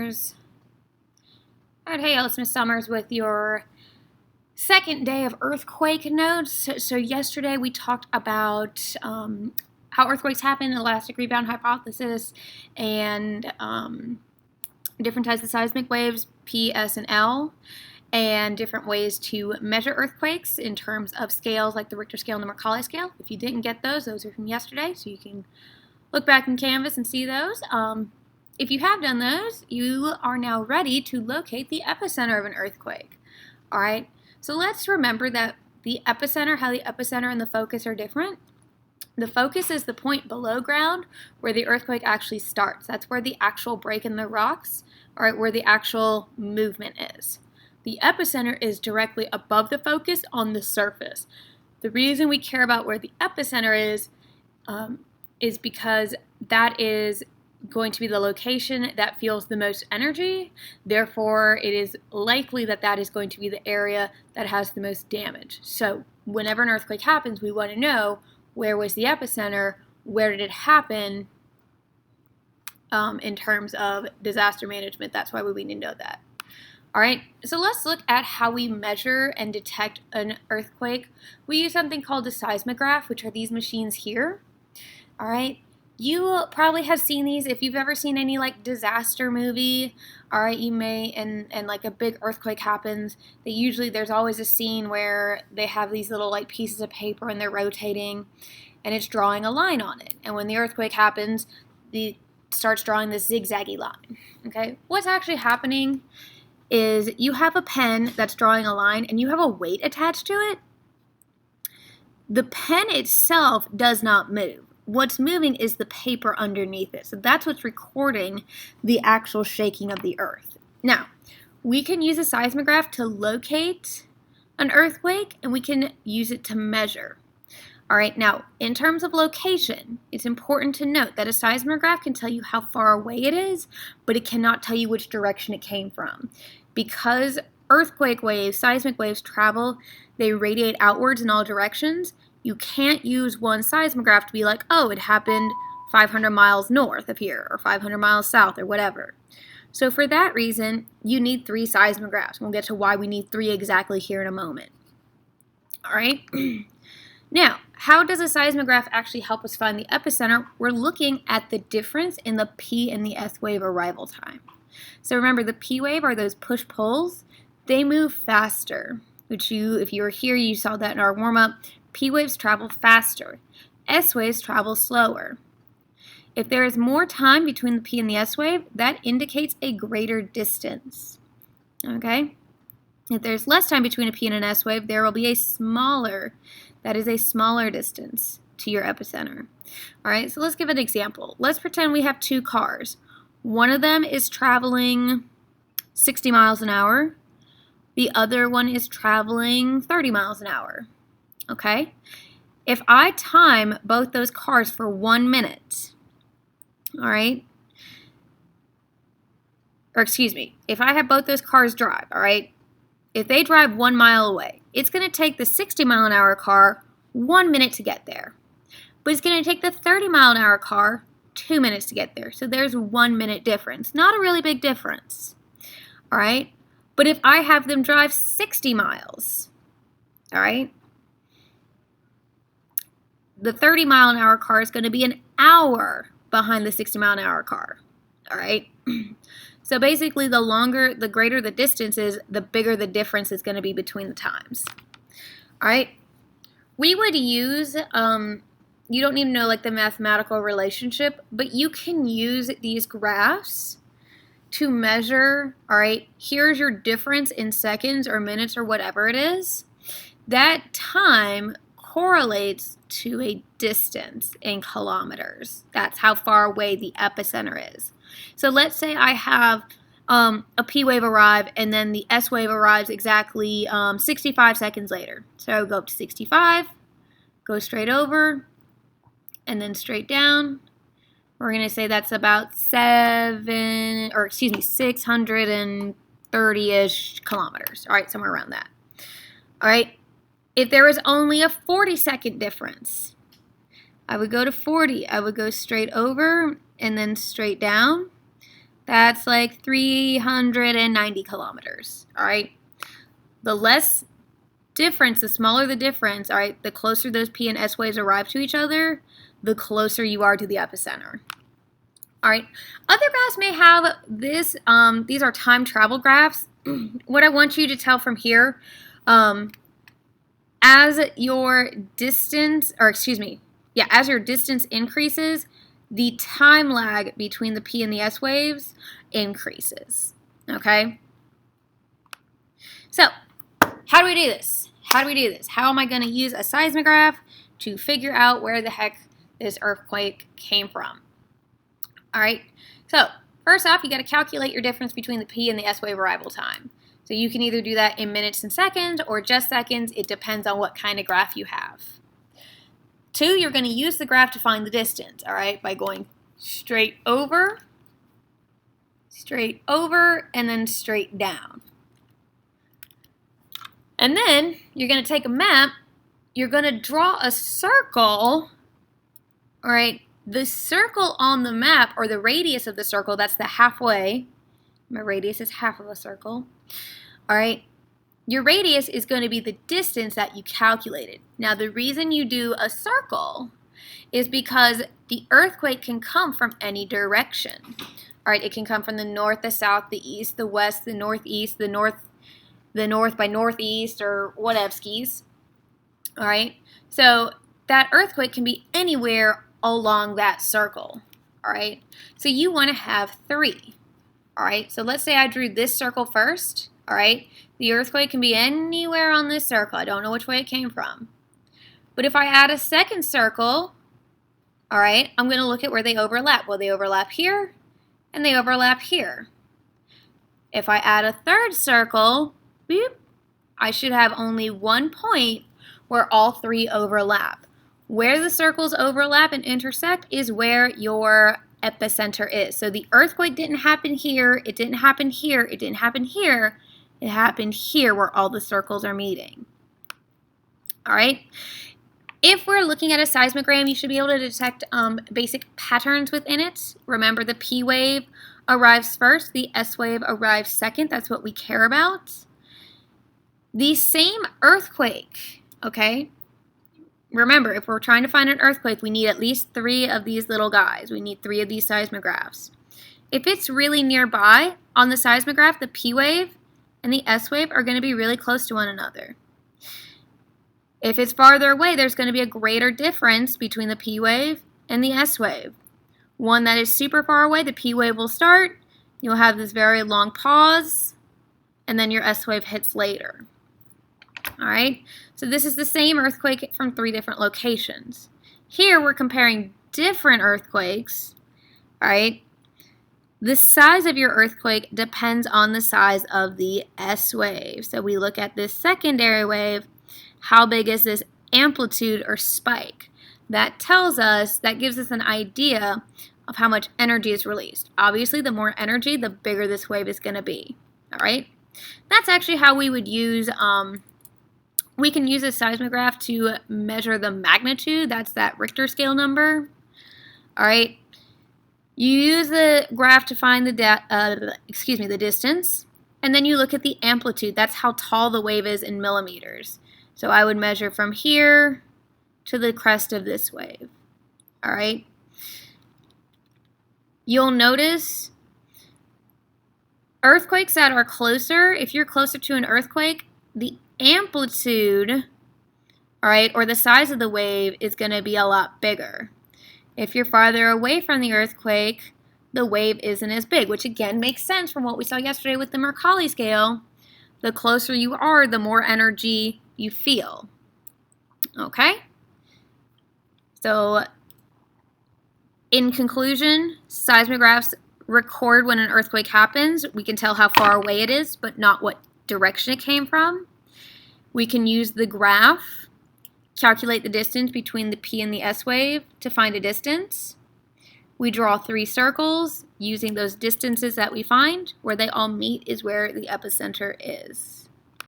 All right, hey, it's Miss Summers with your second day of earthquake notes. So yesterday we talked about how earthquakes happen, elastic rebound hypothesis, and different types of seismic waves, P, S, and L, and different ways to measure earthquakes in terms of scales like the Richter scale and the Mercalli scale. If you didn't get those are from yesterday, so you can look back in Canvas and see those. If you have done those, you are now ready to locate the epicenter of an earthquake. All right, so let's remember that how the epicenter and the focus are different. The focus is the point below ground where the earthquake actually starts. That's where the actual break in the rocks, all right, where the actual movement is. The epicenter is directly above the focus on the surface. The reason we care about where the epicenter is because that is going to be the location that feels the most energy. Therefore, it is likely that that is going to be the area that has the most damage. So whenever an earthquake happens, we want to know where was the epicenter, where did it happen, in terms of disaster management. That's why we need to know that. All right, so let's look at how we measure and detect an earthquake. We use something called a seismograph, which are these machines here. All right, you probably have seen these if you've ever seen any like disaster movie. All right, you may, and like a big earthquake happens, there's always a scene where they have these little like pieces of paper and they're rotating and it's drawing a line on it. And when the earthquake happens, it starts drawing this zigzaggy line. Okay, what's actually happening is you have a pen that's drawing a line and you have a weight attached to it. The pen itself does not move. What's moving is the paper underneath it. So that's what's recording the actual shaking of the earth. Now, we can use a seismograph to locate an earthquake, and we can use it to measure. All right, now, in terms of location, it's important to note that a seismograph can tell you how far away it is, but it cannot tell you which direction it came from. Because earthquake waves, seismic waves travel, they radiate outwards in all directions. You can't use one seismograph to be like, oh, it happened 500 miles north of here or 500 miles south or whatever. So for that reason, you need 3 seismographs. We'll get to why we need 3 exactly here in a moment. All right. Now, how does a seismograph actually help us find the epicenter? We're looking at the difference in the P and the S wave arrival time. So remember, the P wave are those push-pulls. They move faster, which if you were here, you saw that in our warm-up. P waves travel faster. S waves travel slower. If there is more time between the P and the S wave, that indicates a greater distance. Okay? If there's less time between a P and an S wave, there will be a smaller distance to your epicenter. All right, so let's give an example. Let's pretend we have 2 cars. One of them is traveling 60 miles an hour. The other one is traveling 30 miles an hour. Okay? If I time both those cars for 1 minute, all right? Or excuse me, if I have both those cars drive, all right? If they drive 1 mile away, it's going to take the 60 mile an hour car 1 minute to get there. But it's going to take the 30 mile an hour car 2 minutes to get there. So there's 1 minute difference. Not a really big difference. All right? But if I have them drive 60 miles, all right? The 30 mile an hour car is going to be an hour behind the 60 mile an hour car. All right? So basically, the greater the distance is, the bigger the difference is going to be between the times. All right? We would use, you don't need to know like the mathematical relationship, but you can use these graphs to measure, all right, here's your difference in seconds or minutes or whatever it is. That time correlates to a distance in kilometers. That's how far away the epicenter is. So let's say I have a P wave arrive and then the S wave arrives exactly 65 seconds later. So go up to 65, go straight over, and then straight down. We're going to say that's about 630-ish kilometers. All right, somewhere around that. All right. If there was only a 40-second difference, I would go to 40. I would go straight over and then straight down. That's like 390 kilometers, all right? The less difference, the smaller the difference, all right, the closer those P and S waves arrive to each other, the closer you are to the epicenter. All right, other graphs may have this, these are time travel graphs. What I want you to tell from here, as your distance, as your distance increases, the time lag between the P and the S waves increases, okay? So, how do we do this? How am I going to use a seismograph to figure out where the heck this earthquake came from? All right, so first off, you got to calculate your difference between the P and the S wave arrival time. So you can either do that in minutes and seconds or just seconds. It depends on what kind of graph you have. 2, you're going to use the graph to find the distance, all right, by going straight over, and then straight down. And then you're going to take a map, you're going to draw a circle, all right? The circle on the map, or the radius of the circle, that's the halfway. My radius is half of a circle. All right, your radius is going to be the distance that you calculated. Now, the reason you do a circle is because the earthquake can come from any direction. All right, it can come from the north, the south, the east, the west, the northeast, the north by northeast, or whatevskis. All right, so that earthquake can be anywhere along that circle. All right, so you want to have 3. All right, so let's say I drew this circle first. All right, the earthquake can be anywhere on this circle. I don't know which way it came from. But if I add a second circle, all right, I'm going to look at where they overlap. Well, they overlap here, and they overlap here. If I add a third circle, beep, I should have only one point where all 3 overlap. Where the circles overlap and intersect is where your epicenter is. So the earthquake didn't happen here, it didn't happen here, it didn't happen here, it happened here where all the circles are meeting. All right. If we're looking at a seismogram, you should be able to detect basic patterns within it. Remember, the P wave arrives first, the S wave arrives second. That's what we care about. The same earthquake, okay? Remember, if we're trying to find an earthquake, we need at least 3 of these little guys. We need 3 of these seismographs. If it's really nearby, on the seismograph, the P wave and the S wave are going to be really close to one another. If it's farther away, there's going to be a greater difference between the P wave and the S wave. One that is super far away, the P wave will start, you'll have this very long pause, and then your S wave hits later. All right, so this is the same earthquake from 3 different locations. Here we're comparing different earthquakes, all right? The size of your earthquake depends on the size of the S wave. So we look at this secondary wave, how big is this amplitude or spike? That tells us, that gives us an idea of how much energy is released. Obviously, the more energy, the bigger this wave is going to be, all right? That's actually how we would use, we can use a seismograph to measure the magnitude. That's that Richter scale number, all right? You use the graph to find the distance, and then you look at the amplitude. That's how tall the wave is in millimeters. So I would measure from here to the crest of this wave, all right? You'll notice earthquakes that are closer, if you're closer to an earthquake, the amplitude, all right, or the size of the wave is going to be a lot bigger. If you're farther away from the earthquake, the wave isn't as big, which again makes sense from what we saw yesterday with the Mercalli scale. The closer you are, the more energy you feel. Okay? So, in conclusion, seismographs record when an earthquake happens. We can tell how far away it is, but not what direction it came from. We can use the graph, calculate the distance between the P and the S wave to find a distance. We draw 3 circles using those distances that we find. Where they all meet is where the epicenter is.